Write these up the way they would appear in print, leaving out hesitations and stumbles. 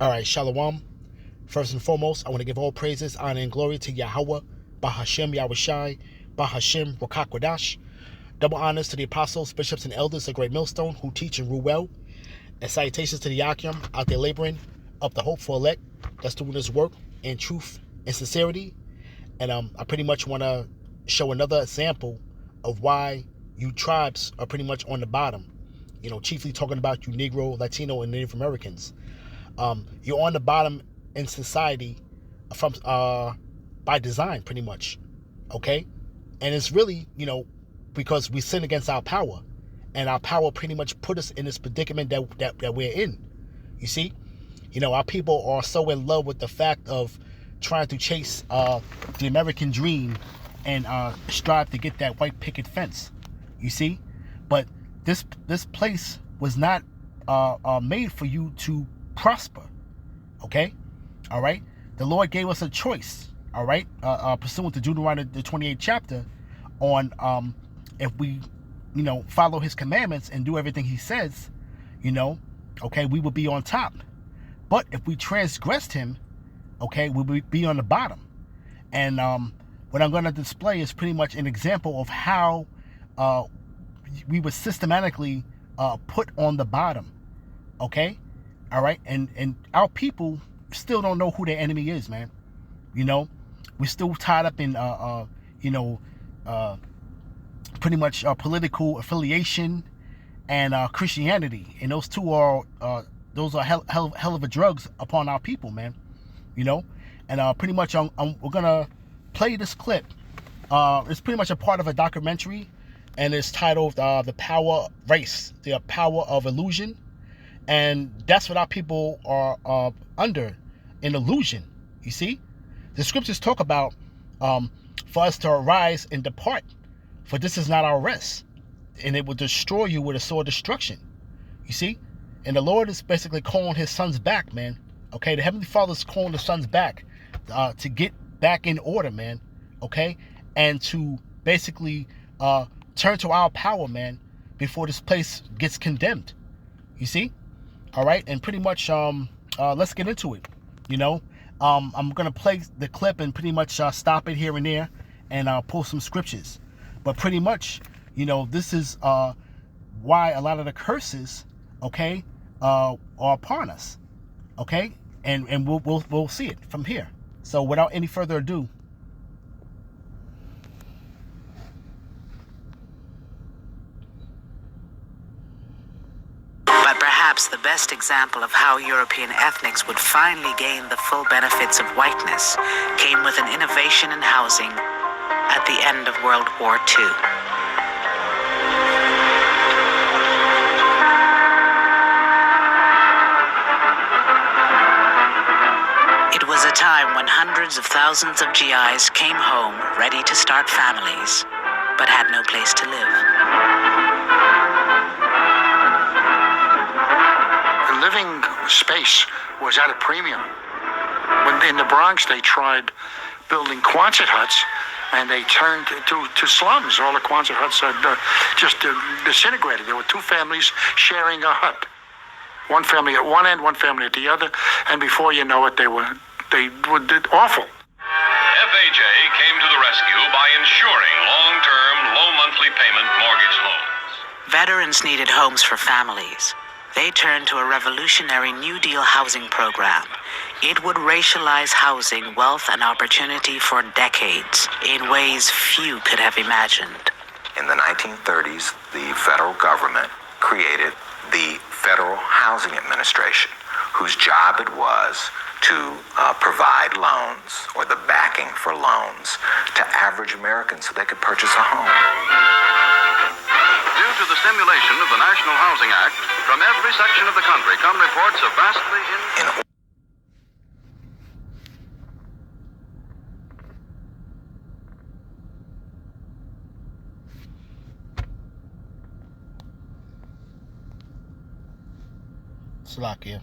All right, Shalom. First and foremost, I want to give all praises, honor, and glory to Yahweh, Bahashem Yahushai, Bahashem Rakakwadash. Double honors to the apostles, bishops, and elders of Great Millstone who teach and rule well. And salutations to the Yakim out there laboring up the hope for elect that's doing this work in truth and sincerity. And I pretty much want to show another example of why you tribes are pretty much on the bottom. You know, chiefly talking about you Negro, Latino, and Native Americans. You're on the bottom in society from by design, pretty much. Okay? And it's really, because we sin against our power. And our power pretty much put us in this predicament that we're in. You see? Our people are so in love with the fact of trying to chase the American dream and strive to get that white picket fence. You see? But this place was not made for you to prosper. Okay? All right? The Lord gave us a choice. All right? Pursuant to Deuteronomy, the 28th chapter, on if we, follow his commandments and do everything he says, okay, we will be on top. But if we transgressed him, okay, we will be on the bottom. And what I'm going to display is pretty much an example of how we were systematically put on the bottom. Okay? All right? And our people still don't know who their enemy is, man. We're still tied up in, pretty much political affiliation and Christianity. And those two are, hell of a drugs upon our people, man. And pretty much we're going to play this clip. It's pretty much a part of a documentary, and it's titled The Power Race, The Power of Illusion. And that's what our people are under, an illusion. You see? The scriptures talk about for us to arise and depart, for this is not our rest, and it will destroy you with a sword of destruction. You see? And the Lord is basically calling his sons back, man. Okay? The Heavenly Father is calling the sons back to get back in order, man. Okay? And to basically turn to our power, man, before this place gets condemned. You see? All right? And pretty much, let's get into it. I'm going to play the clip and pretty much stop it here and there and pull some scriptures. But pretty much, this is why a lot of the curses, okay, are upon us. Okay? And we'll see it from here. So without any further ado, but perhaps the best example of how European ethnics would finally gain the full benefits of whiteness came with an innovation in housing at the end of World War II. It was a time when hundreds of thousands of GIs came home ready to start families, but had no place to live. Living space was at a premium. When in the Bronx, they tried building Quonset huts, and they turned to slums. All the Quonset huts had just disintegrated. There were two families sharing a hut. One family at one end, one family at the other, and before you know it, they were awful. FHA came to the rescue by ensuring long-term, low monthly payment mortgage loans. Veterans needed homes for families. They turned to a revolutionary New Deal housing program. It would racialize housing, wealth, and opportunity for decades in ways few could have imagined. In the 1930s, the federal government created the Federal Housing Administration, whose job it was to provide loans, or the backing for loans, to average Americans so they could purchase a home. Due to the stimulation of the National Housing Act, from every section of the country come reports of vastly Slovakia.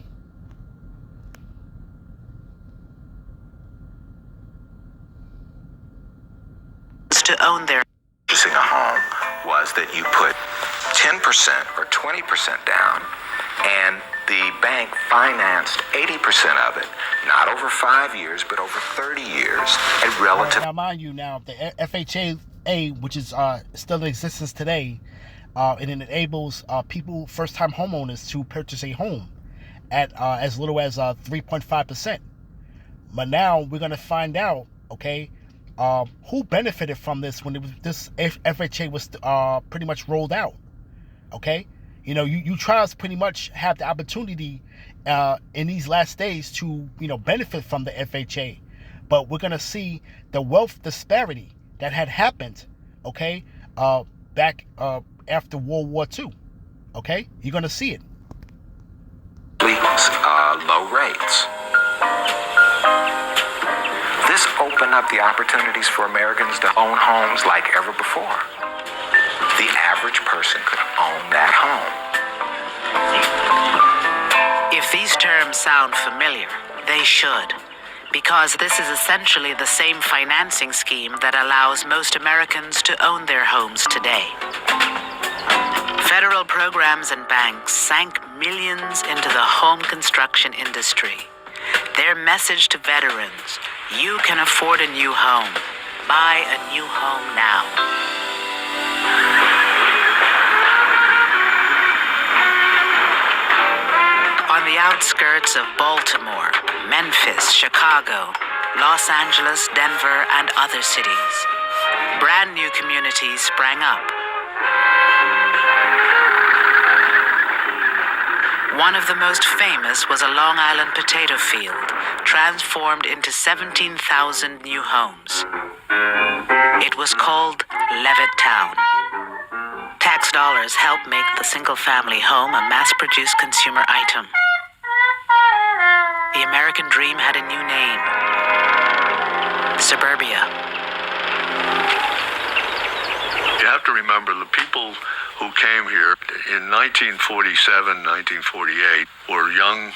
To own their Purchasing a home was that you put 10% or 20% down, And the bank financed 80% of it, not over 5 years, but over 30 years at relative. Now, mind you, now the FHA, which is still in existence today, and it enables people, first-time homeowners, to purchase a home at as little as 3.5%. But now we're gonna find out, okay, who benefited from this when this FHA was pretty much rolled out. Okay, you know, you tribes pretty much have the opportunity in these last days to, you know, benefit from the FHA, but we're gonna see the wealth disparity that had happened, okay, back after World War II. Okay, you're gonna see it. Low rates. This opened up the opportunities for Americans to own homes like ever before. The average person could own that home. If these terms sound familiar, they should, because this is essentially the same financing scheme that allows most Americans to own their homes today. Federal programs and banks sank millions into the home construction industry. Their message to veterans: you can afford a new home. Buy a new home now. On the outskirts of Baltimore, Memphis, Chicago, Los Angeles, Denver, and other cities, brand new communities sprang up. One of the most famous was a Long Island potato field, transformed into 17,000 new homes. It was called Levittown. Tax dollars helped make the single-family home a mass-produced consumer item. The American dream had a new name: suburbia. You have to remember, the people who came here in 1947, 1948 were young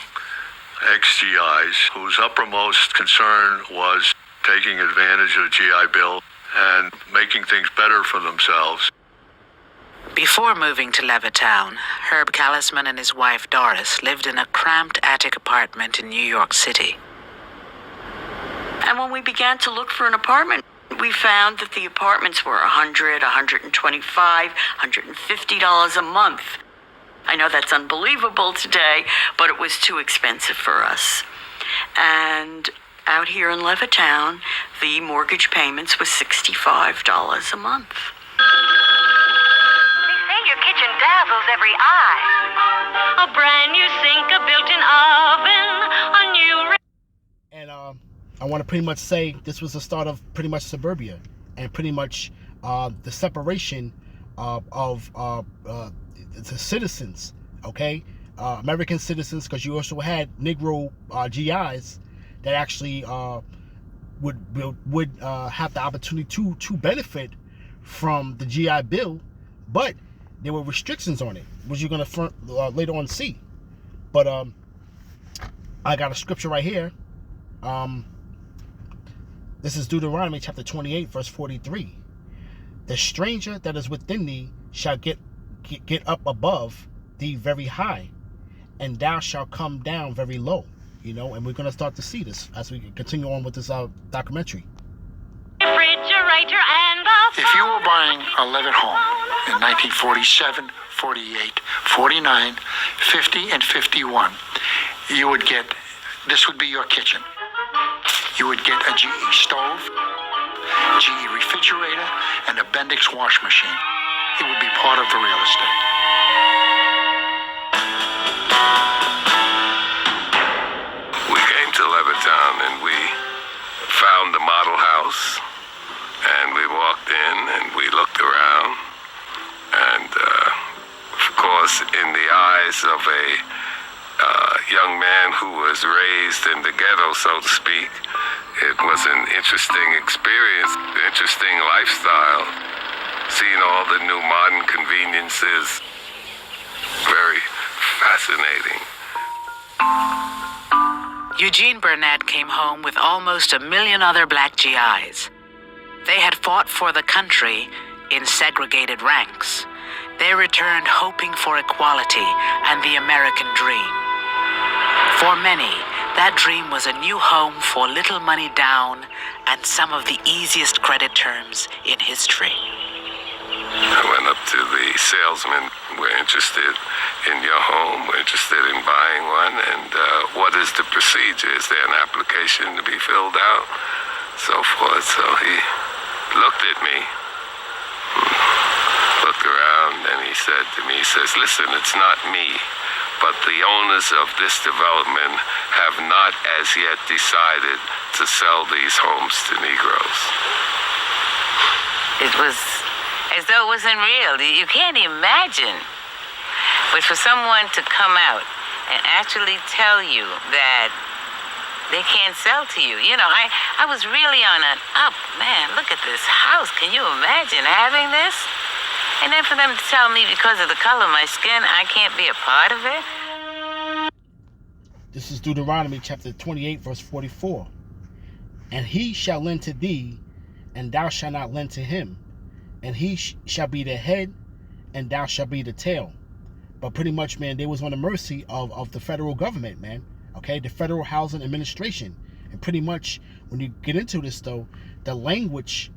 ex-GIs whose uppermost concern was taking advantage of the GI Bill and making things better for themselves. Before moving to Levittown, Herb Callisman and his wife Doris lived in a cramped attic apartment in New York City. And when we began to look for an apartment, we found that the apartments were $100, $125, $150 a month. I know that's unbelievable today, but it was too expensive for us. And out here in Levittown, the mortgage payments was $65 a month. They say your kitchen dazzles every eye. A brand new sink, a built-in oven, a new... And I want to pretty much say this was the start of pretty much suburbia, and pretty much the separation of the citizens, okay? American citizens, because you also had Negro GIs that actually would have the opportunity to benefit from the GI Bill, but there were restrictions on it, which you're going to later on see. But I got a scripture right here. This is Deuteronomy chapter 28, verse 43. The stranger that is within thee shall get up above thee very high, and thou shalt come down very low. You know, and we're going to start to see this as we continue on with this documentary. Refrigerator and a... If you were buying a Levitt home in 1947, 48, 49, 50, and 51, you would get, this would be your kitchen. You would get a GE stove, GE refrigerator, and a Bendix wash machine. It would be part of the real estate. We came to Levittown and we found the model house, and we walked in and we looked around, and of course, in the eyes of a young man who was raised in the ghetto, so to speak, it was an interesting experience, interesting lifestyle, seeing all the new modern conveniences. Very fascinating. Eugene Burnett came home with almost 1 million other black GIs. They had fought for the country in segregated ranks. They returned hoping for equality and the American dream. For many, that dream was a new home for little money down and some of the easiest credit terms in history. I went up to the salesman. We're interested in your home. We're interested in buying one. And what is the procedure? Is there an application to be filled out? So forth. So he looked at me, looked around, and he said to me, he says, listen, it's not me, but the owners of this development have not as yet decided to sell these homes to Negroes. It was as though it wasn't real. You can't imagine. But for someone to come out and actually tell you that they can't sell to you. You know, I was really on an up. Man, look at this house. Can you imagine having this? And then for them to tell me because of the color of my skin, I can't be a part of it. This is Deuteronomy chapter 28, verse 44. And he shall lend to thee, and thou shalt not lend to him. And he shall be the head, and thou shalt be the tail. But pretty much, man, they was on the mercy of the federal government, man. Okay, the Federal Housing Administration. And pretty much, when you get into this, though, the language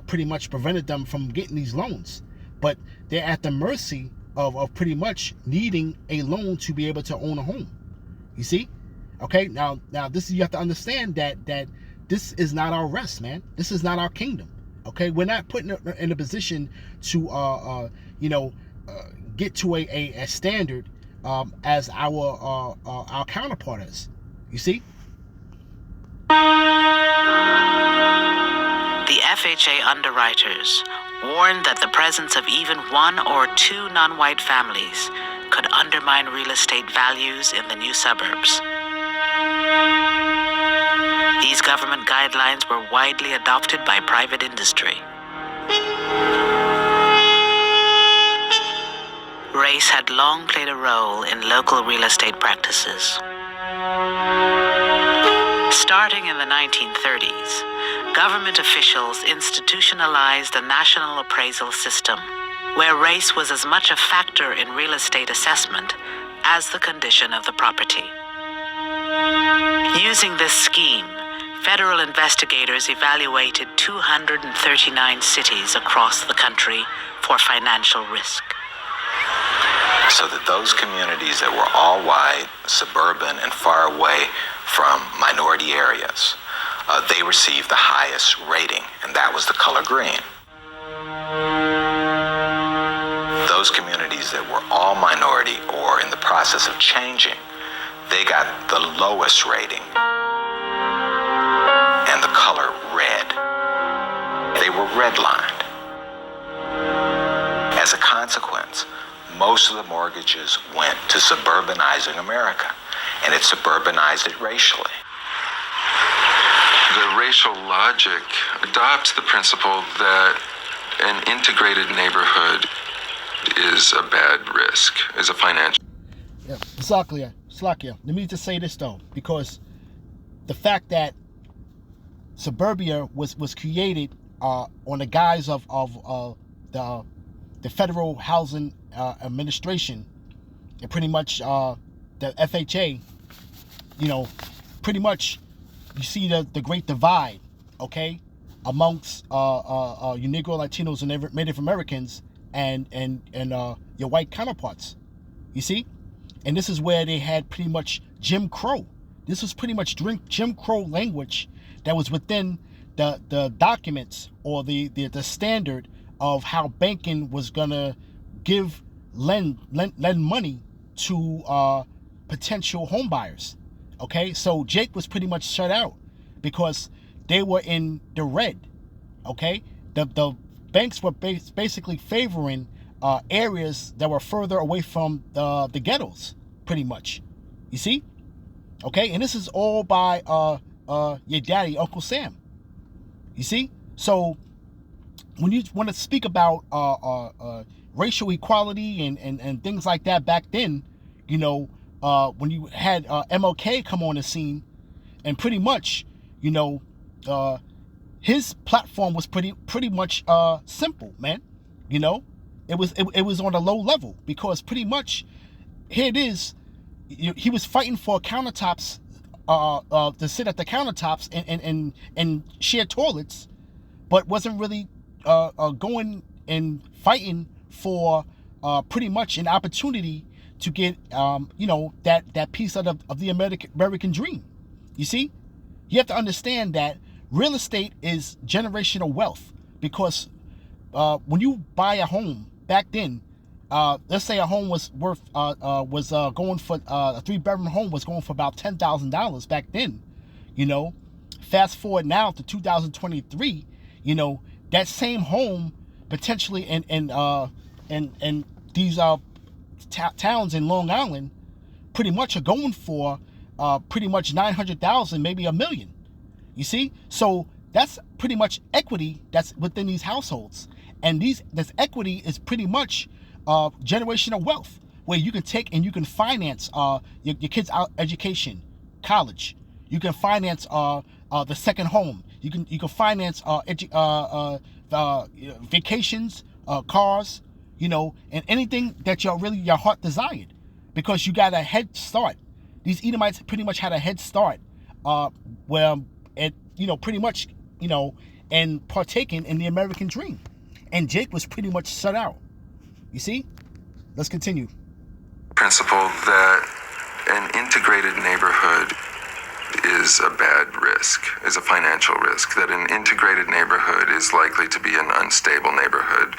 pretty much prevented them from getting these loans. But they're at the mercy of pretty much needing a loan to be able to own a home. You see? Okay, now this is, you have to understand that this is not our rest, man. This is not our kingdom. Okay, we're not putting it in a position to get to a standard as our counterpart is. You see? The FHA underwriters warned that the presence of even one or two non-white families could undermine real estate values in the new suburbs. These government guidelines were widely adopted by private industry. Race had long played a role in local real estate practices. Starting in the 1930s, government officials institutionalized a national appraisal system where race was as much a factor in real estate assessment as the condition of the property. Using this scheme, federal investigators evaluated 239 cities across the country for financial risk. So that those communities that were all white, suburban, and far away from minority areas, they received the highest rating, and that was the color green. Those communities that were all minority or in the process of changing, they got the lowest rating, and the color red. They were redlined. As a consequence, most of the mortgages went to suburbanizing America, and it suburbanized it racially. The racial logic adopts the principle that an integrated neighborhood is a bad risk, is a financial. Yeah, Slakia. Let me just say this, though, because the fact that suburbia was created on the guise of the Federal Housing Administration, and pretty much the FHA, pretty much you see the great divide, okay, amongst your Negro, Latinos, and Native Americans and your white counterparts. You see? And this is where they had pretty much Jim Crow. This was pretty much Jim Crow language that was within the documents or the standard of how banking was gonna lend money to potential home buyers. Okay, so Jake was pretty much shut out because they were in the red. Okay, the banks were basically favoring areas that were further away from the ghettos, pretty much. You see? Okay, and this is all by your daddy, Uncle Sam. You see? So when you want to speak about racial equality and things like that back then, when you had MLK come on the scene, and pretty much, his platform was pretty much simple, man. It was on a low level, because pretty much here it is. He was fighting for countertops, to sit at the countertops and share toilets, but wasn't really going and fighting for pretty much an opportunity to get that piece of the American dream. You see, you have to understand that real estate is generational wealth, because when you buy a home back then, let's say a home was worth going for a 3-bedroom home was going for about $10,000 back then. Fast forward now to 2023, that same home potentially in these towns in Long Island pretty much are going for pretty much $900,000, maybe $1 million. You see, so that's pretty much equity that's within these households, and this equity is pretty much generational wealth, where you can take and you can finance your kids' education, college. You can finance the second home. You can finance vacations, cars, and anything that your heart desired, because you got a head start. These Edomites pretty much had a head start, where it pretty much and partaking in the American dream, and Jake was pretty much shut out. You see? Let's continue. Principle that an integrated neighborhood is a bad risk, is a financial risk, that an integrated neighborhood is likely to be an unstable neighborhood,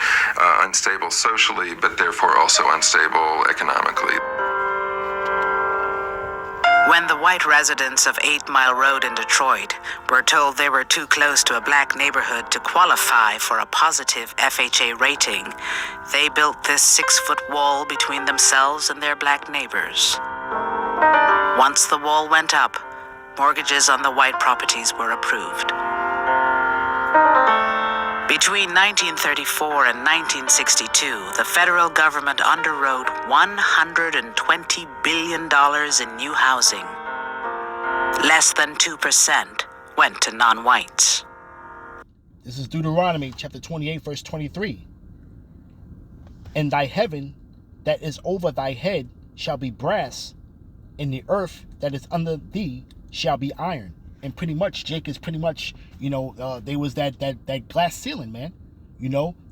unstable socially, but therefore also unstable economically. When the white residents of 8 Mile Road in Detroit were told they were too close to a black neighborhood to qualify for a positive FHA rating, they built this 6-foot wall between themselves and their black neighbors. Once the wall went up, mortgages on the white properties were approved. Between 1934 and 1962, the federal government underwrote $120 billion in new housing. Less than 2% went to non-whites. This is Deuteronomy chapter 28, verse 23. And thy heaven that is over thy head shall be brass, and the earth that is under thee shall be iron. And pretty much Jake is pretty much, there was that glass ceiling, man,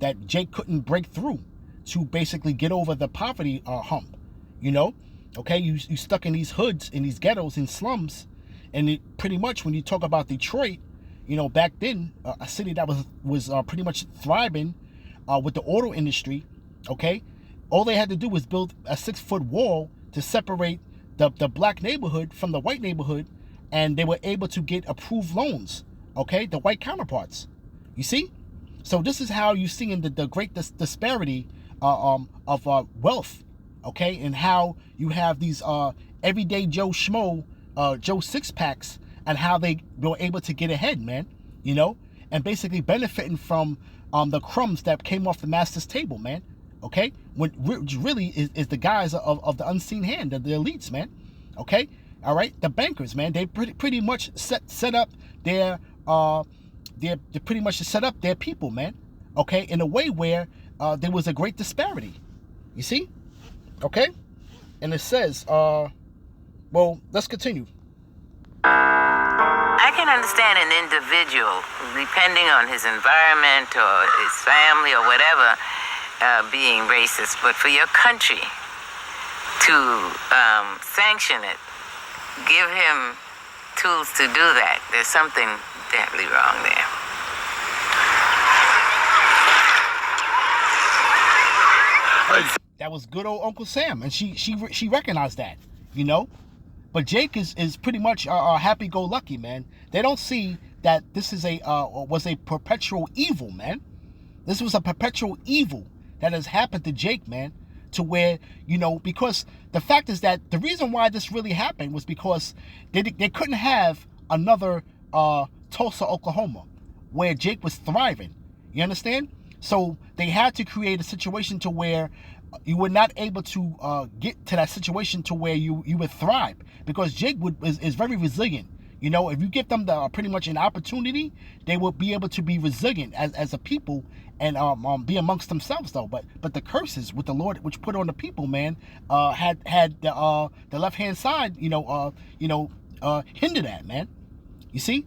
that Jake couldn't break through to basically get over the poverty hump, okay, you stuck in these hoods, in these ghettos, in slums. And it pretty much, when you talk about Detroit, back then, a city that was pretty much thriving with the auto industry, okay, all they had to do was build a 6-foot wall to separate the black neighborhood from the white neighborhood, and they were able to get approved loans, okay, the white counterparts. You see? So this is how you see in the great disparity of wealth, okay, and how you have these everyday Joe Schmo, Joe Six-Packs, and how they were able to get ahead, man, and basically benefiting from the crumbs that came off the master's table, man, okay, which really is the guys of the unseen hand, the elites, man, okay. All right, the bankers, man, they pretty much set up they pretty much set up their people, man, okay, in a way where there was a great disparity. You see? Okay? And it says, well, let's continue. I can understand an individual, depending on his environment or his family or whatever, being racist, but for your country to sanction it, give him tools to do that, there's something definitely wrong there. That was good old Uncle Sam, and she recognized that, But Jake is pretty much happy-go-lucky, man. They don't see that this is was a perpetual evil, man. This was a perpetual evil that has happened to Jake, man. To where, because the fact is that the reason why this really happened was because they couldn't have another Tulsa, Oklahoma, where Jake was thriving. You understand? So they had to create a situation to where you were not able to get to that situation to where you would thrive, because Jake is very resilient. You know, if you give them the pretty much an opportunity, they will be able to be resilient as a people and be amongst themselves though. But the curses with the Lord which put on the people, man, had the left hand side, hinder that, man. You see,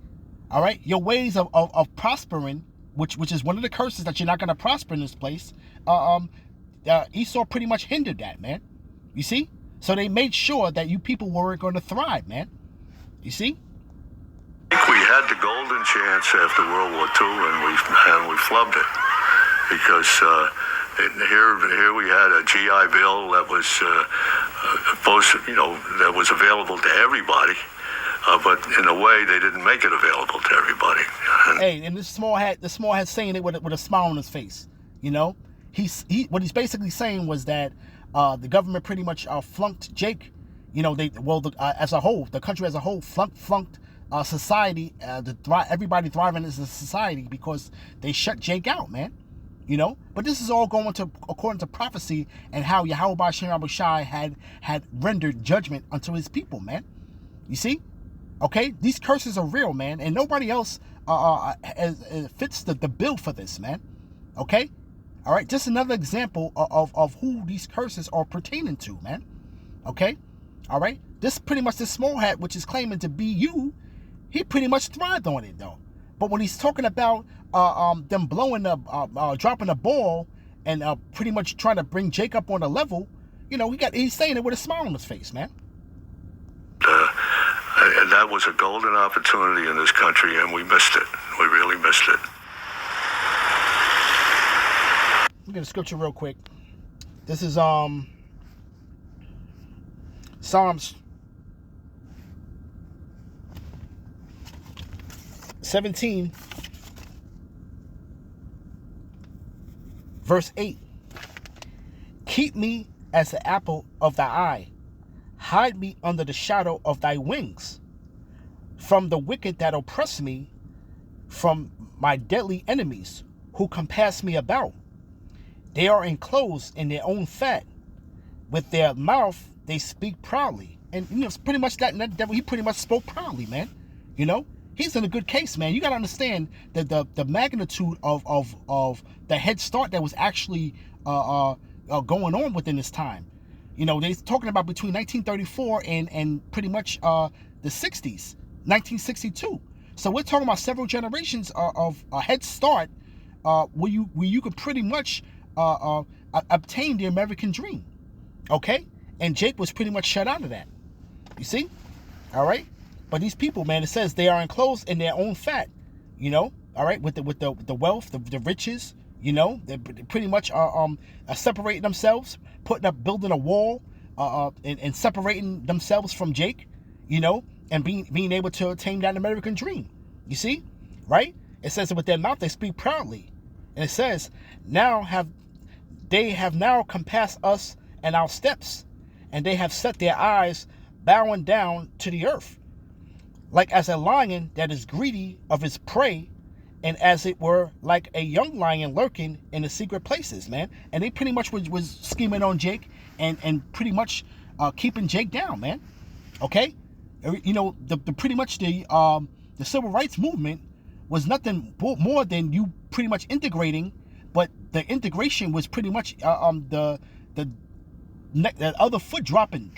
all right, your ways of prospering, which is one of the curses that you're not gonna prosper in this place. Esau pretty much hindered that, man. You see, so they made sure that you people weren't going to thrive, man. You see. I think we had the golden chance after World War II, and we flubbed it because here we had a GI Bill that was that was available to everybody, but in a way they didn't make it available to everybody. Hey, and the small hat saying it with a smile on his face. You know, what he's basically saying was that the government pretty much flunked Jake. You know, as a whole, the country as a whole flunked society, everybody thriving as a society because they shut Jake out, man. You know, but this is all going to according to prophecy and how Yahweh Ba'ashem Yahushai had rendered judgment unto his people, man. You see, okay, these curses are real, man, and nobody else fits the bill for this, man. Okay, all right, just another example of who these curses are pertaining to, man. Okay, all right, this small hat, which is claiming to be you. He pretty much thrived on it though. But when he's talking about them dropping the ball and pretty much trying to bring Jake up on a level, you know, he's saying it with a smile on his face, man. And that was a golden opportunity in this country, and we missed it. We really missed it. Look at the scripture real quick. This is Psalms 17, verse 8. Keep me as the apple of thy eye. Hide me under the shadow of thy wings. From the wicked that oppress me, from my deadly enemies who compass me about. They are enclosed in their own fat. With their mouth they speak proudly. And you know, it's pretty much that devil, he pretty much spoke proudly, man. You know? He's in a good case, man. You got to understand that the magnitude of the head start that was actually going on within this time. You know, they're talking about between 1934 and pretty much the 60s, 1962. So we're talking about several generations of a head start where you could pretty much obtain the American dream. Okay? And Jake was pretty much shut out of that. You see? All right? But these people, man, it says they are enclosed in their own fat, you know, all right, with the wealth, the riches, you know, they pretty much are separating themselves, building a wall, and separating themselves from Jake, you know, and being able to attain that American dream. You see, right? It says that with their mouth they speak proudly, and it says they have now compassed us and our steps, and they have set their eyes bowing down to the earth. Like as a lion that is greedy of his prey, and as it were like a young lion lurking in the secret places, man. And they pretty much was scheming on Jake and pretty much keeping Jake down, man. Okay, you know, the pretty much the civil rights movement was nothing more than you pretty much integrating, but the integration was pretty much the other foot dropping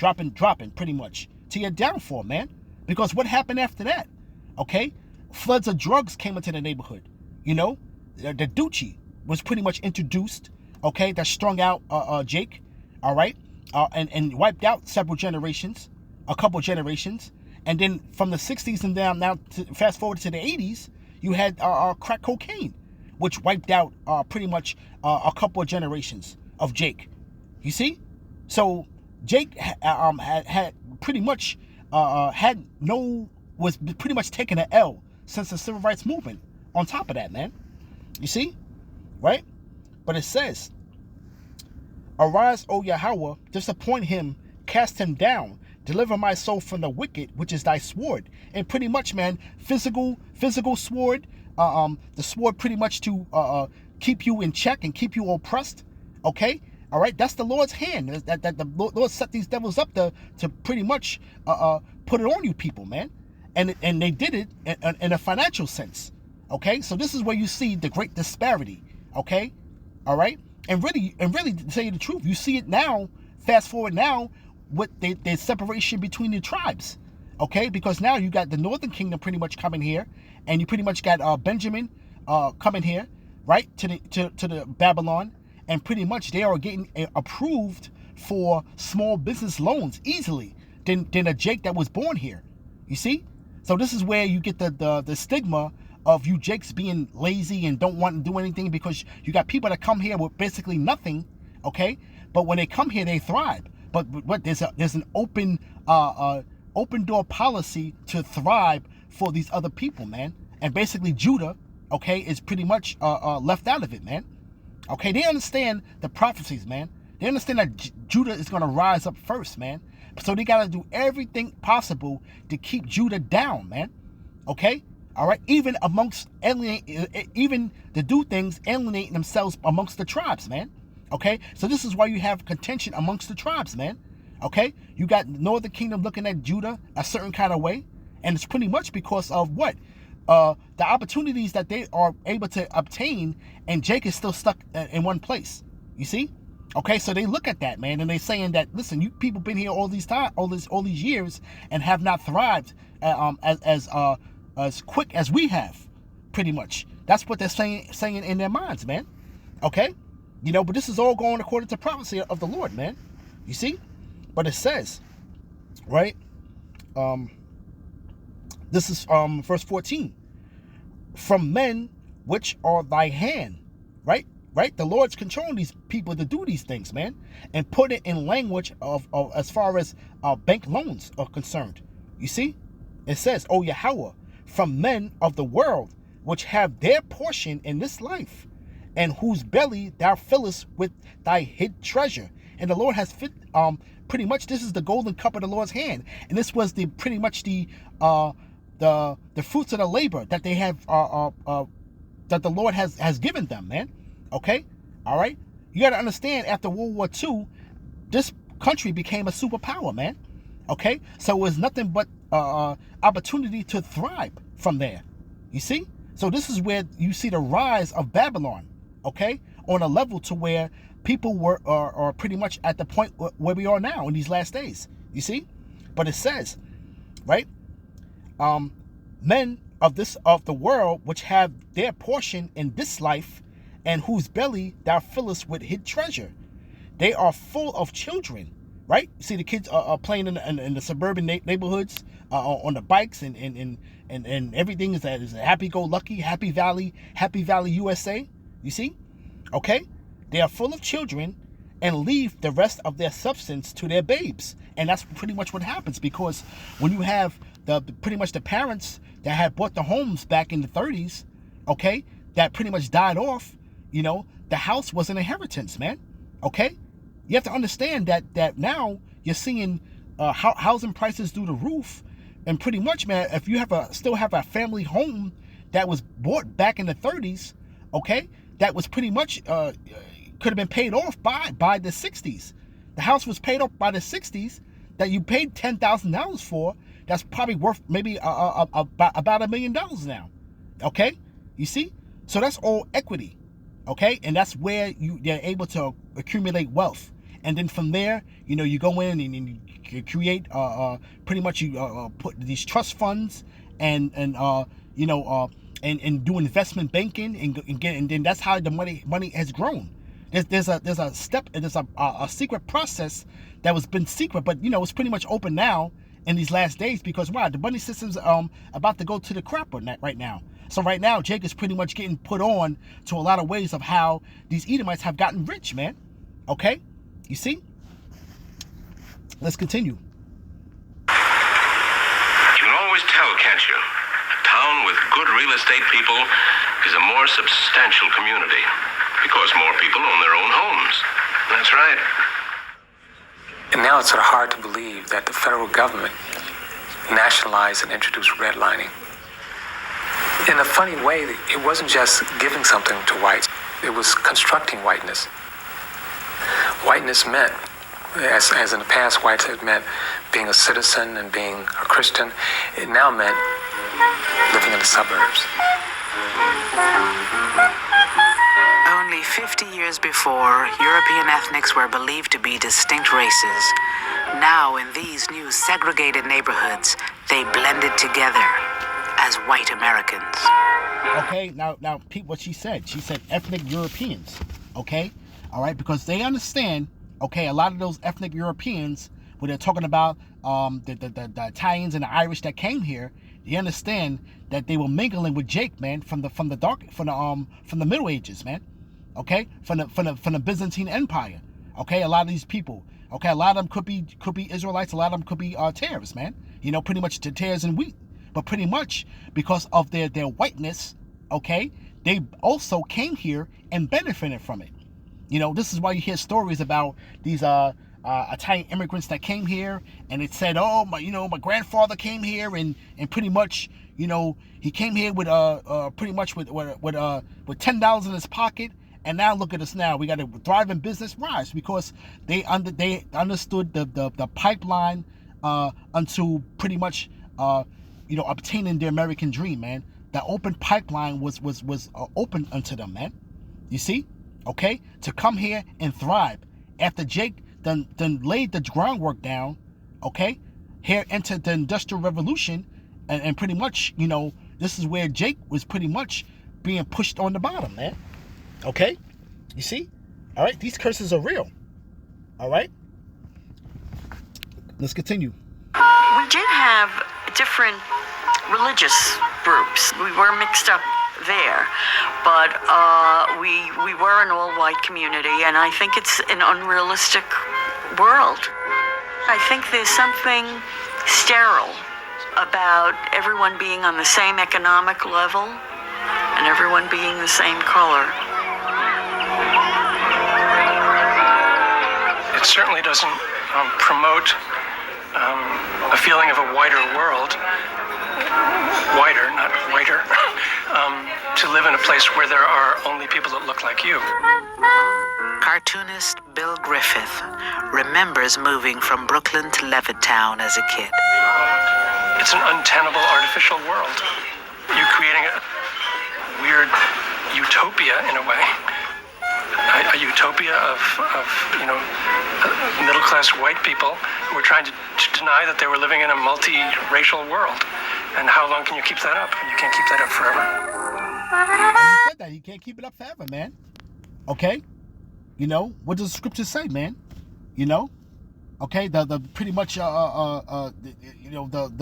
pretty much to your downfall, man. Because what happened after that? Okay, floods of drugs came into the neighborhood. You know, the Doochie was pretty much introduced. Okay, that strung out Jake. All right, and wiped out several generations, a couple generations, and then from the 60s and down now, fast forward to the 80s, you had crack cocaine, which wiped out pretty much a couple of generations of Jake. You see, so Jake had pretty much. Was pretty much taking an L since the civil rights movement. On top of that, man, you see, right? But it says, "Arise, O Yahweh, disappoint him, cast him down, deliver my soul from the wicked, which is thy sword." And pretty much, man, physical sword, the sword pretty much to keep you in check and keep you oppressed. Okay. All right, that's the Lord's hand. That the Lord set these devils up to pretty much put it on you people, man. and they did it in a financial sense. Okay, so this is where you see the great disparity. Okay, all right, and really, to tell you the truth, you see it now. Fast forward now with the separation between the tribes. Okay, because now you got the Northern Kingdom pretty much coming here, and you pretty much got Benjamin coming here, right, to the Babylon, and pretty much they are getting approved for small business loans easily than a Jake that was born here. You see? So this is where you get the stigma of you Jakes being lazy and don't want to do anything, because you got people that come here with basically nothing, okay? But when they come here, they thrive. But what there's an open door policy to thrive for these other people, man. And basically Judah, okay, is pretty much left out of it, man. Okay, they understand the prophecies, man. They understand that Judah is going to rise up first, man. So they got to do everything possible to keep Judah down, man. Okay? All right? Even to do things, alienating themselves amongst the tribes, man. Okay? So this is why you have contention amongst the tribes, man. Okay? You got Northern Kingdom looking at Judah a certain kind of way. And it's pretty much because of what? The opportunities that they are able to obtain, and Jake is still stuck in one place. You see? Okay, so they look at that, man, and they're saying that, listen, you people been here all these years and have not thrived as quick as we have, pretty much. That's what they're saying in their minds, man. Okay, you know, but this is all going according to prophecy of the Lord, man. You see? But it says, right? This is verse 14. From men which are thy hand, right? Right? The Lord's controlling these people to do these things, man. And put it in language of as far as bank loans are concerned. You see? It says, O Yahweh, from men of the world, which have their portion in this life, and whose belly thou fillest with thy hid treasure. And the Lord has fit, pretty much, this is the golden cup of the Lord's hand. And this was pretty much the fruits of the labor that they have, that the Lord has given them, man. Okay? All right? You got to understand, after World War II, this country became a superpower, man. Okay? So it was nothing but opportunity to thrive from there. You see? So this is where you see the rise of Babylon, okay? On a level to where people are pretty much at the point where we are now in these last days. You see? But it says, right? Men of the world, which have their portion in this life, and whose belly thou fillest with hid treasure. They are full of children, right? You see the kids are playing in the suburban neighborhoods on the bikes, and everything is a happy-go-lucky, Happy Valley, USA. You see? Okay? They are full of children and leave the rest of their substance to their babes. And that's pretty much what happens, because when you have pretty much the parents that had bought the homes back in the 30s, okay, that pretty much died off, you know, the house was an inheritance, man. Okay? You have to understand that now you're seeing housing prices through the roof. And pretty much, man, if you still have a family home that was bought back in the 30s, okay, that was pretty much could have been paid off by the 60s. The house was paid off by the 60s that you paid $10,000 for. That's probably worth maybe about $1 million now. Okay? You see? So that's all equity. Okay? And that's where they're able to accumulate wealth. And then from there, you know, you go in and you create pretty much you put these trust funds and do investment banking and then that's how the money has grown. There's a secret process that was been secret, but you know it's pretty much open now in these last days, because wow, the money system's about to go to the crap on that right now. So right now, Jake is pretty much getting put on to a lot of ways of how these Edomites have gotten rich, man. Okay, you see? Let's continue. You can always tell, can't you? A town with good real estate people is a more substantial community because more people own their own homes. That's right. And now it's sort of hard to believe that the federal government nationalized and introduced redlining. In a funny way, it wasn't just giving something to whites, it was constructing whiteness. Whiteness meant As in the past, white had meant being a citizen and being a Christian. It now meant living in the suburbs. Only 50 years before, European ethnics were believed to be distinct races. Now, in these new segregated neighborhoods, they blended together as white Americans. Okay, now, Pete, what she said ethnic Europeans, okay? All right, because they understand, okay, a lot of those ethnic Europeans, when they're talking about the Italians and the Irish that came here, they understand that they were mingling with Jake, man, from the Middle Ages, man. Okay, from the Byzantine Empire. Okay, a lot of these people. Okay, a lot of them could be Israelites. A lot of them could be terrorists, man. You know, pretty much the tares and wheat. But pretty much because of their whiteness, okay, they also came here and benefited from it. You know, this is why you hear stories about these Italian immigrants that came here, and it said, oh, my grandfather came here, and pretty much, you know, he came here with pretty much with $10 in his pocket. And now look at us now. We got a thriving business rise because they understood the pipeline unto pretty much obtaining their American dream, man. That open pipeline was open unto them, man. You see, okay, to come here and thrive after Jake done laid the groundwork down, okay. Here entered the Industrial Revolution, and pretty much, you know, this is where Jake was pretty much being pushed on the bottom, man. Okay, you see? All right, these curses are real. All right, let's continue. We did have different religious groups. We were mixed up there, but we were an all-white community, and I think it's an unrealistic world. I think there's something sterile about everyone being on the same economic level and everyone being the same color. It certainly doesn't promote a feeling of a wider world, wider, not whiter, to live in a place where there are only people that look like you. Cartoonist Bill Griffith remembers moving from Brooklyn to Levittown as a kid. It's an untenable artificial world. You're creating a weird utopia in a way. A utopia of middle-class white people who were trying to deny that they were living in a multi-racial world. And how long can you keep that up? You can't keep that up forever. And he said that. He can't keep it up forever, man. Okay? You know, what does the scripture say, man? You know? Okay, the pretty much the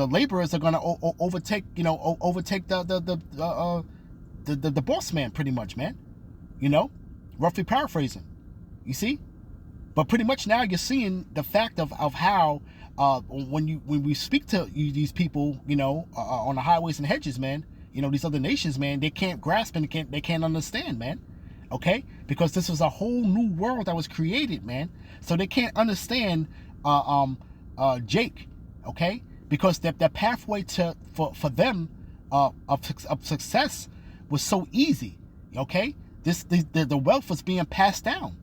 laborers are gonna overtake the boss man, pretty much, man. You know? Roughly paraphrasing, you see, but pretty much now you're seeing the fact of how when we speak to these people, you know, on the highways and hedges, man, you know, these other nations, man, they can't grasp and they can't understand, man. Okay, because this was a whole new world that was created, man. So they can't understand Jake, okay, because the pathway for them of success was so easy, okay. The wealth was being passed down,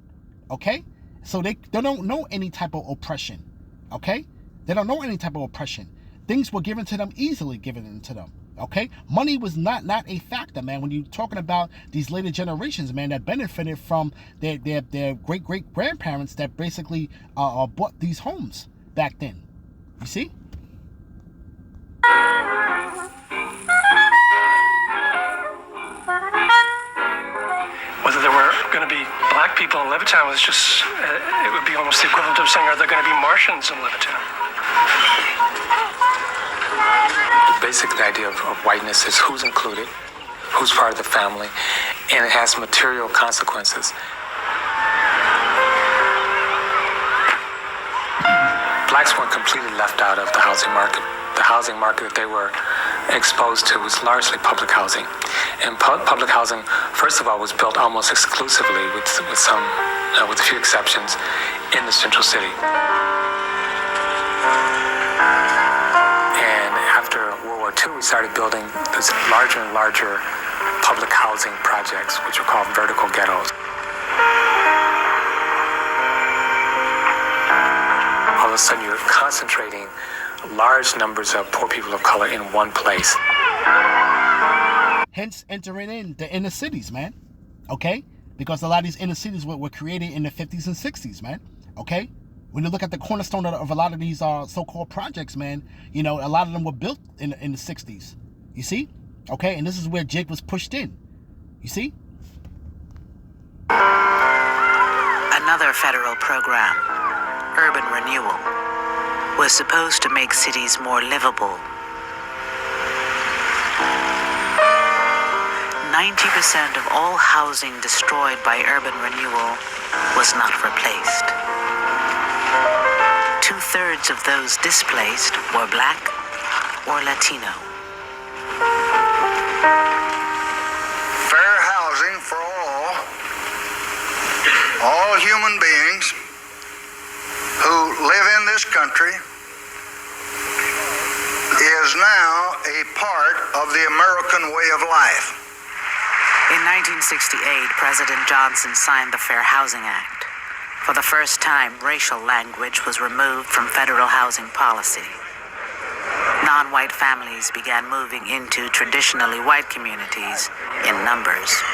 okay? So they don't know any type of oppression, okay? They don't know any type of oppression. Things were given to them, easily given to them, okay? Money was not a factor, man. When you're talking about these later generations, man, that benefited from their great-great-grandparents that basically bought these homes back then, you see? Whether there were going to be black people in Levittown was just, it would be almost the equivalent of saying, are there going to be Martians in Levittown? Basically, the idea of whiteness is who's included, who's part of the family, and it has material consequences. Blacks weren't completely left out of the housing market. The housing market that they were exposed to was largely public housing. And public housing, first of all, was built almost exclusively, with a few exceptions, in the central city. And after World War II, we started building these larger and larger public housing projects, which are called vertical ghettos. a sudden you're concentrating large numbers of poor people of color in one place. Hence entering in the inner cities, man. Okay? Because a lot of these inner cities were created in the 50s and 60s, man. Okay? When you look at the cornerstone of a lot of these so-called projects, man, you know, a lot of them were built in the 60s. You see? Okay? And this is where Jake was pushed in. You see? Another federal program, urban renewal, was supposed to make cities more livable. 90% of all housing destroyed by urban renewal was not replaced. 2/3 of those displaced were Black or Latino. Fair housing for all human beings who live in this country is now a part of the American way of life. In 1968, President Johnson signed the Fair Housing Act. For the first time, racial language was removed from federal housing policy. Non-white families began moving into traditionally white communities in numbers.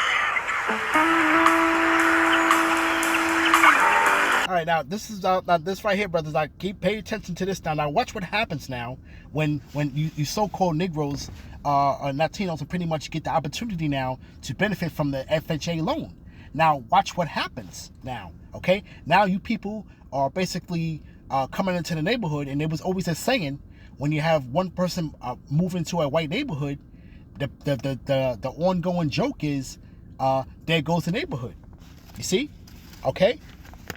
All right, now this is now this right here, brothers. I pay attention to this now. Now watch what happens now when you so-called Negroes and Latinos will pretty much get the opportunity now to benefit from the FHA loan. Now watch what happens now. Okay, now you people are basically coming into the neighborhood, and there was always a saying: when you have one person move into a white neighborhood, the ongoing joke is there goes the neighborhood. You see? Okay.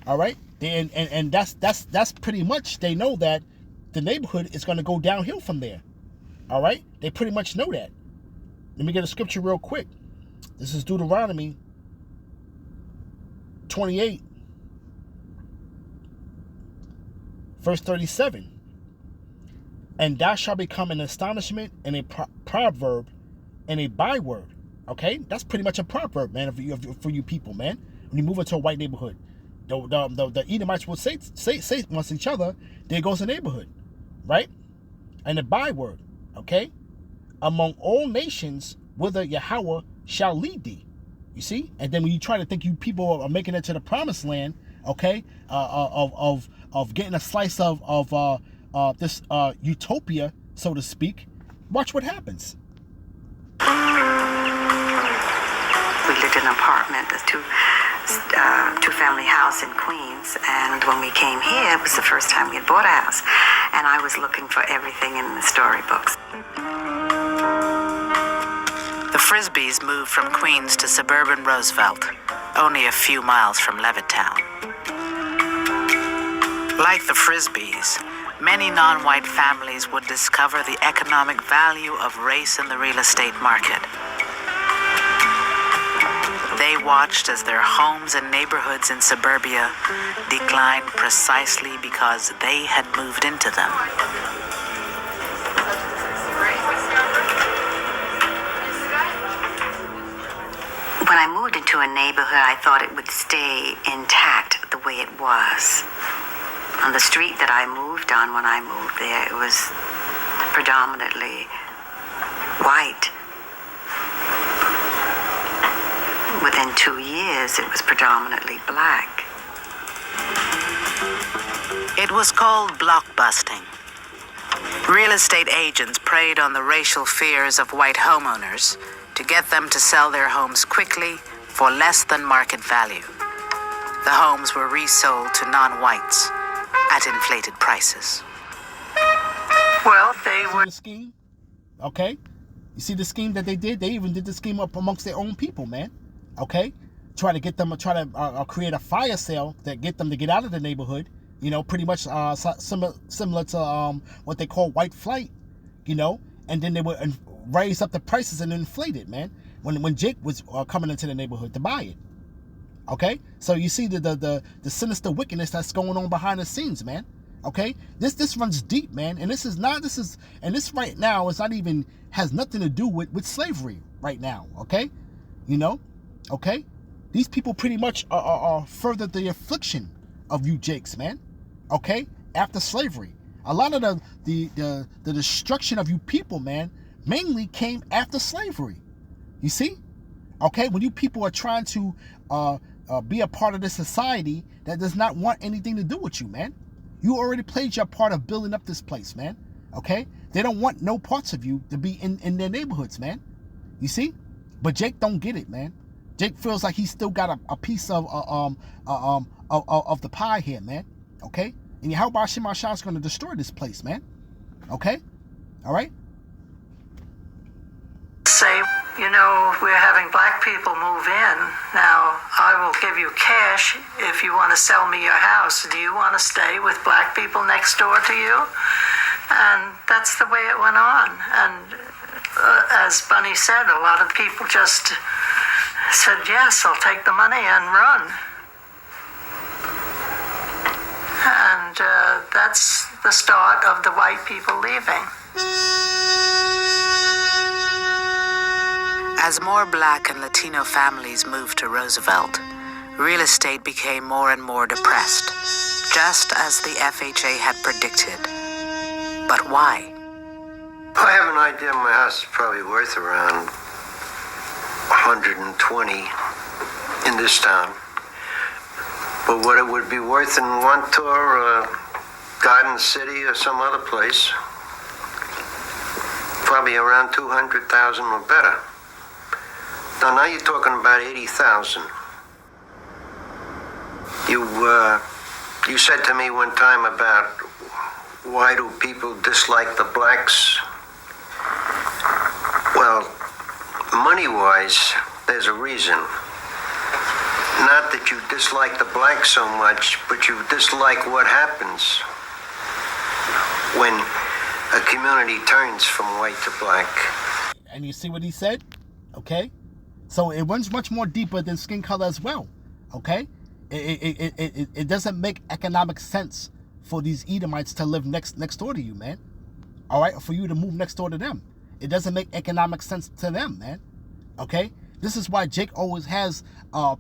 All right, and that's pretty much, they know that the neighborhood is going to go downhill from there. All right, they pretty much know that. Let me get a scripture real quick. This is Deuteronomy 28, verse 37. And thou shalt become an astonishment and a proverb and a byword. Okay, that's pretty much a proverb, man, for you people, man. When you move into a white neighborhood. The Edomites will say amongst each other, there goes the neighborhood, right? And the byword, okay? Among all nations, whither Yahweh shall lead thee. You see? And then when you try to think you people are making it to the promised land, okay, of getting a slice of this utopia, so to speak, watch what happens. We lived in an apartment, a two-family house in Queens, and when we came here, it was the first time we had bought a house, and I was looking for everything in the storybooks. The Frisbees moved from Queens to suburban Roosevelt, only a few miles from Levittown. Like the Frisbees, many non-white families would discover the economic value of race in the real estate market. They watched as their homes and neighborhoods in suburbia declined precisely because they had moved into them. When I moved into a neighborhood, I thought it would stay intact the way it was. On the street that I moved on when I moved there, it was predominantly white. Within 2 years, it was predominantly black. It was called blockbusting. Real estate agents preyed on the racial fears of white homeowners to get them to sell their homes quickly for less than market value. The homes were resold to non-whites at inflated prices. Well, they were... The scheme? Okay? You see the scheme that they did? They even did the scheme up amongst their own people, man. Okay? Try to create a fire sale that get them to get out of the neighborhood. You know, pretty much similar to what they call white flight. You know? And then they would raise up the prices and inflate it, man. When Jake was coming into the neighborhood to buy it. Okay? So you see the sinister wickedness that's going on behind the scenes, man. Okay? This runs deep, man. And this right now is not even, has nothing to do with slavery right now. Okay? You know? Okay? These people pretty much are further the affliction of you Jakes, man. Okay? after slavery. A lot of the destruction of you people, man, mainly came after slavery. You see? Okay, when you people are trying to be a part of this society that does not want anything to do with you, man. You already played your part of building up this place, man. Okay? They don't want no parts of you to be in their neighborhoods, man. You see? But Jake don't get it, man. Jake feels like he's still got a piece of the pie here, man. Okay? And Yahweh Hashem Ashai is going to destroy this place, man. Okay? All right? Say, you know, we're having black people move in. Now, I will give you cash if you want to sell me your house. Do you want to stay with black people next door to you? And that's the way it went on. And as Bunny said, a lot of people just said, yes, I'll take the money and run. And that's the start of the white people leaving. As more Black and Latino families moved to Roosevelt, real estate became more and more depressed, just as the FHA had predicted. But why? I have an idea my house is probably worth around 120 in this town. But what it would be worth in Wantor or Garden City or some other place, probably around 200,000 or better. Now you're talking about 80,000. You said to me one time about why do people dislike the blacks? Well, money-wise, there's a reason. Not that you dislike the blacks so much, but you dislike what happens when a community turns from white to black. And you see what he said? Okay? So it runs much more deeper than skin color as well. Okay? It doesn't make economic sense for these Edomites to live next door to you, man. All right? For you to move next door to them. It doesn't make economic sense to them, man. Okay? This is why Jake always has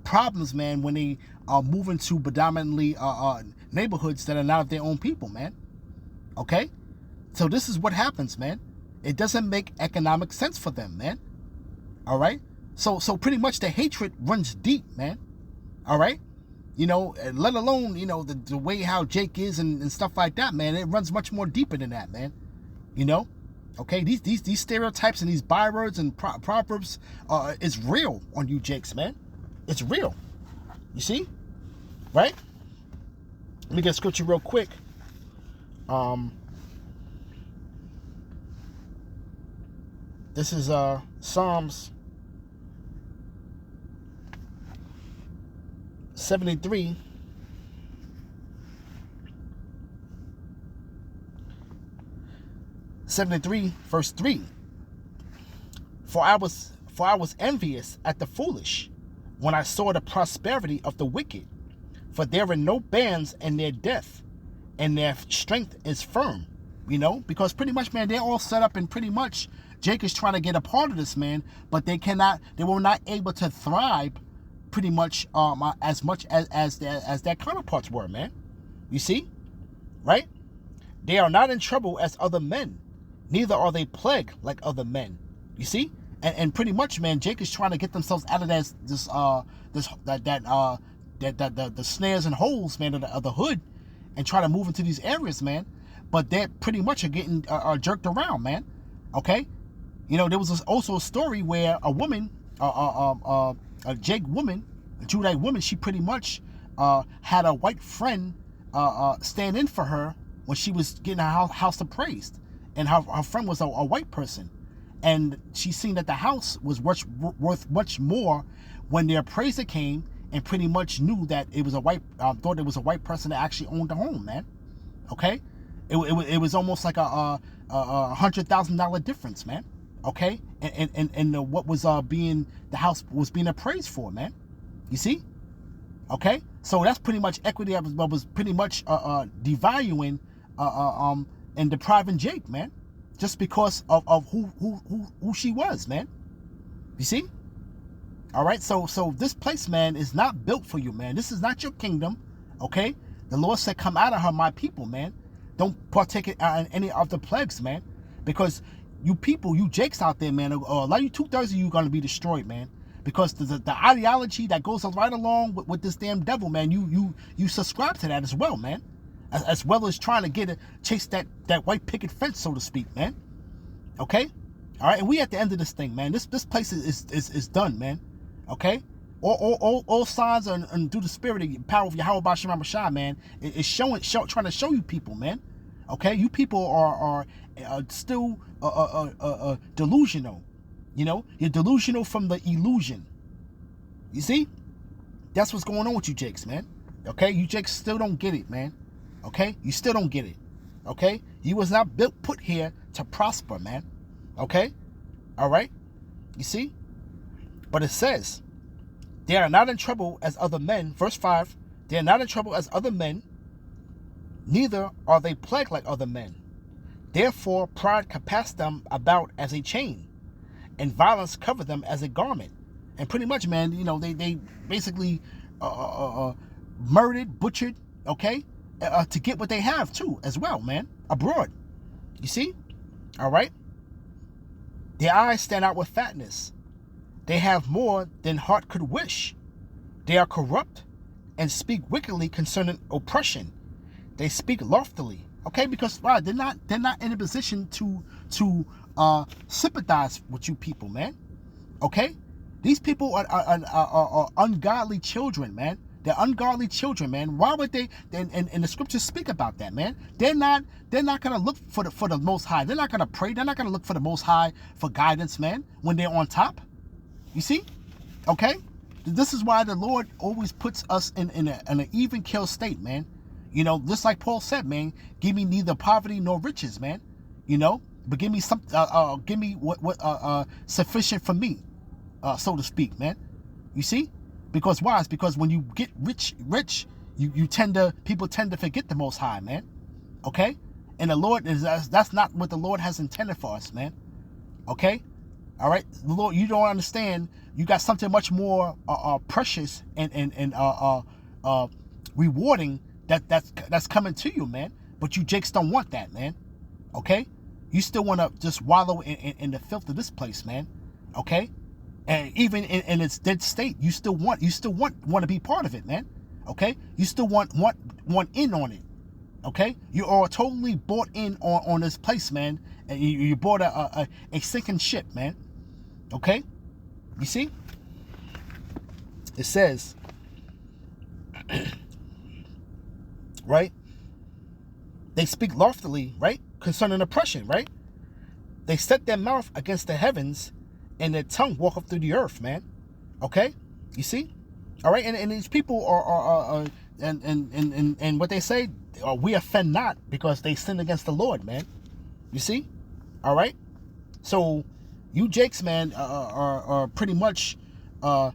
problems, man, when they move into predominantly neighborhoods that are not of their own people, man. Okay? So this is what happens, man. It doesn't make economic sense for them, man. All right? So pretty much the hatred runs deep, man. All right? You know, let alone, you know, the way how Jake is and stuff like that, man. It runs much more deeper than that, man. You know? Okay? These stereotypes and these bywords and proverbs is real on you Jakes, man. It's real. You see? Right? Let me get scripture real quick. This is Psalms 73. Verse 3. For I was envious at the foolish when I saw the prosperity of the wicked, for there are no bands in their death, and their strength is firm. You know, because pretty much, man, they're all set up, and pretty much Jake is trying to get a part of this, man, but they were not able to thrive pretty much as much as their counterparts were, man. You see? Right? They are not in trouble as other men, neither are they plagued like other men. You see? And pretty much, man, Jake is trying to get themselves out of the snares and holes, man, of the hood, and try to move into these areas, man. But they pretty much are getting jerked around, man. Okay? You know, there was also a story where a woman, a Jake woman, a Judite woman, she pretty much had a white friend stand in for her when she was getting her house appraised. And her friend was a white person. And she seen that the house was worth much more when the appraiser came and pretty much knew that it was thought it was a white person that actually owned the home, man. Okay? It was almost like a $100,000 difference, man. Okay? And what was the house was being appraised for, man. You see? Okay? So that's pretty much equity that was pretty much devaluing and depriving Jake, man. Just because of who she was, man. You see? All right? So this place, man, is not built for you, man. This is not your kingdom. Okay? The Lord said, come out of her, my people, man. don't partake in any of the plagues, man. Because you people, you jakes out there, man, a lot of you 2/3 of you are going to be destroyed, man. Because the ideology that goes right along with this damn devil, man, you subscribe to that as well, man. As well as trying to chase that white picket fence, so to speak, man. Okay? All right, and we at the end of this thing, man. This place is done, man. Okay? All signs and through the spirit and power of Yahweh B'Shem Rashai, man, is trying to show you people, man. Okay? You people are still delusional. You know, you're delusional from the illusion. You see? That's what's going on with you jakes, man. Okay? You jakes still don't get it, man. Okay? You still don't get it. Okay? You was not put here to prosper, man. Okay? All right? You see? But it says, they are not in trouble as other men. Verse 5, they are not in trouble as other men, neither are they plagued like other men. Therefore, pride compass them about as a chain, and violence cover them as a garment. And pretty much, man, you know, they basically murdered, butchered, okay, to get what they have too, as well, man, abroad. You see? All right? Their eyes stand out with fatness. They have more than heart could wish. They are corrupt and speak wickedly concerning oppression. They speak loftily. Okay, because wow, they're not in a position to sympathize with you people, man. Okay, these people are ungodly children, man. They're ungodly children, man. Why would they? And the scriptures speak about that, man. They're not gonna look for the Most High. They're not gonna pray. They're not gonna look for the Most High for guidance, man. When they're on top, you see, okay. This is why the Lord always puts us in an even kill state, man. You know, just like Paul said, man, give me neither poverty nor riches, man. You know, but give me some, give me what sufficient for me, so to speak, man. You see, because why? It's because when you get rich, people tend to forget the Most High, man. Okay, and the Lord that's not what the Lord has intended for us, man. Okay, all right, the Lord, you don't understand. You got something much more precious and rewarding that's coming to you, man. But you jakes don't want that, man. Okay? You still want to just wallow in the filth of this place, man. Okay? And even in its dead state, you still want to be part of it, man. Okay? You still want in on it. Okay? You are totally bought in on this place, man. And you bought a sinking ship, man. Okay? You see? It says right? They speak loftily, right? Concerning oppression, right? They set their mouth against the heavens, and their tongue walketh through the earth, man. Okay? You see? All right? And these people are and what they say, we offend not because they sin against the Lord, man. You see? All right? So, you jakes, man, are pretty much the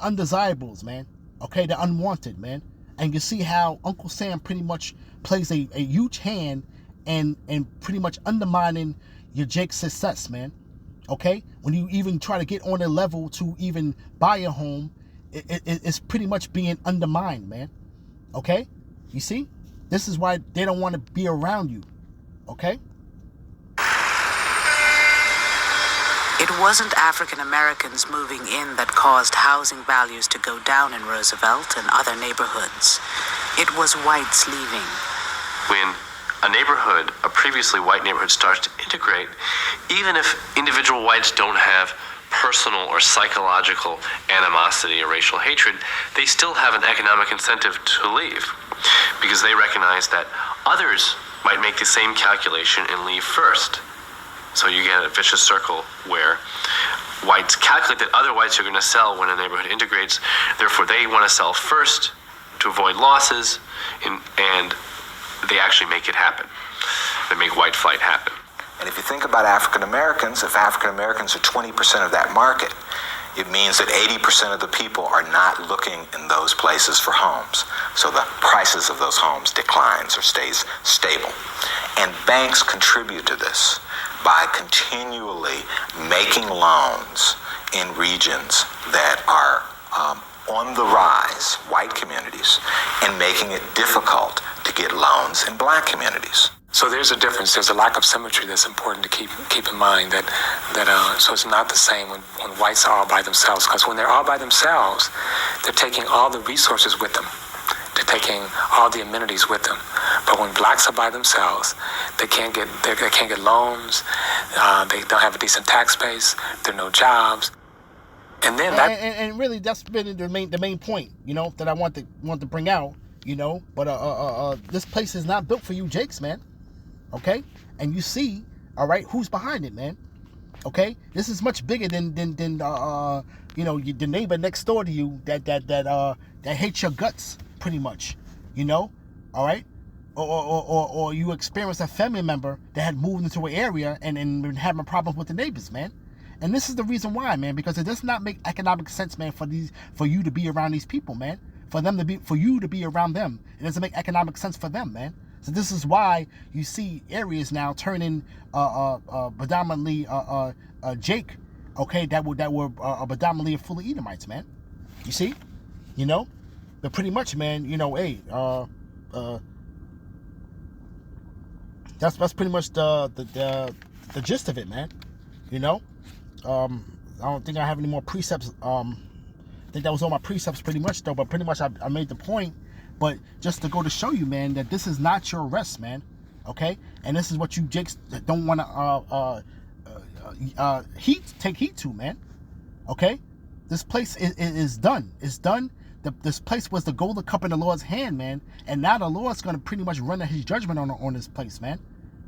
undesirables, man. Okay? The unwanted, man. And you see how Uncle Sam pretty much plays a huge hand and pretty much undermining your Jake's success, man. Okay? When you even try to get on a level to even buy a home, it's pretty much being undermined, man. Okay? You see? This is why they don't want to be around you. Okay? It wasn't African Americans moving in that caused housing values to go down in Roosevelt and other neighborhoods. It was whites leaving. When a neighborhood, a previously white neighborhood, starts to integrate, even if individual whites don't have personal or psychological animosity or racial hatred, they still have an economic incentive to leave because they recognize that others might make the same calculation and leave first. So you get a vicious circle where whites calculate that other whites are going to sell when a neighborhood integrates. Therefore, they want to sell first to avoid losses, and they actually make it happen. They make white flight happen. And if you think about African Americans, if African Americans are 20% of that market, it means that 80% of the people are not looking in those places for homes. So the prices of those homes declines or stays stable. And banks contribute to this by continually making loans in regions that are on the rise, white communities, and making it difficult to to get loans in black communities. So there's a difference. There's a lack of symmetry that's important to keep in mind. So it's not the same when whites are all by themselves. Because when they're all by themselves, they're taking all the resources with them. They're taking all the amenities with them. But when blacks are by themselves, they can't get loans. They don't have a decent tax base. There are no jobs. And then and really that's been the main point, that I want to bring out, But this place is not built for you Jakes, man. Okay? And you see, all right, who's behind it, man. Okay? This is much bigger than the neighbor next door to you that hates your guts, pretty much. All right? Or you experience a family member that had moved into an area and been having problems with the neighbors, man. And this is the reason why, man, because it does not make economic sense, man, for you to be around these people, man. For you to be around them. It doesn't make economic sense for them, man. So this is why you see areas now turning predominantly Jake, okay, that were predominantly full of Edomites, man. You see, but pretty much, man, that's pretty much the gist of it, man. I don't think I have any more precepts. I think that was all my precepts, pretty much, though. But pretty much, I made the point. But just to go to show you, man, that this is not your rest, man. Okay? And this is what you Jakes don't want to take heed to, man. Okay? This place is done. It's done. This place was the golden cup in the Lord's hand, man. And now the Lord's going to pretty much run his judgment on this place, man.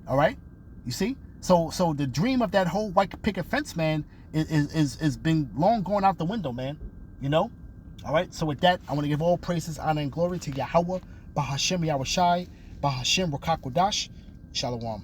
All right? You see? So the dream of that whole white picket fence, man, is been long gone out the window, man. All right, so with that, I want to give all praises, honor, and glory to Yahweh, Bahashem Yahushai, Bahashem Rakakwadash, Shalom.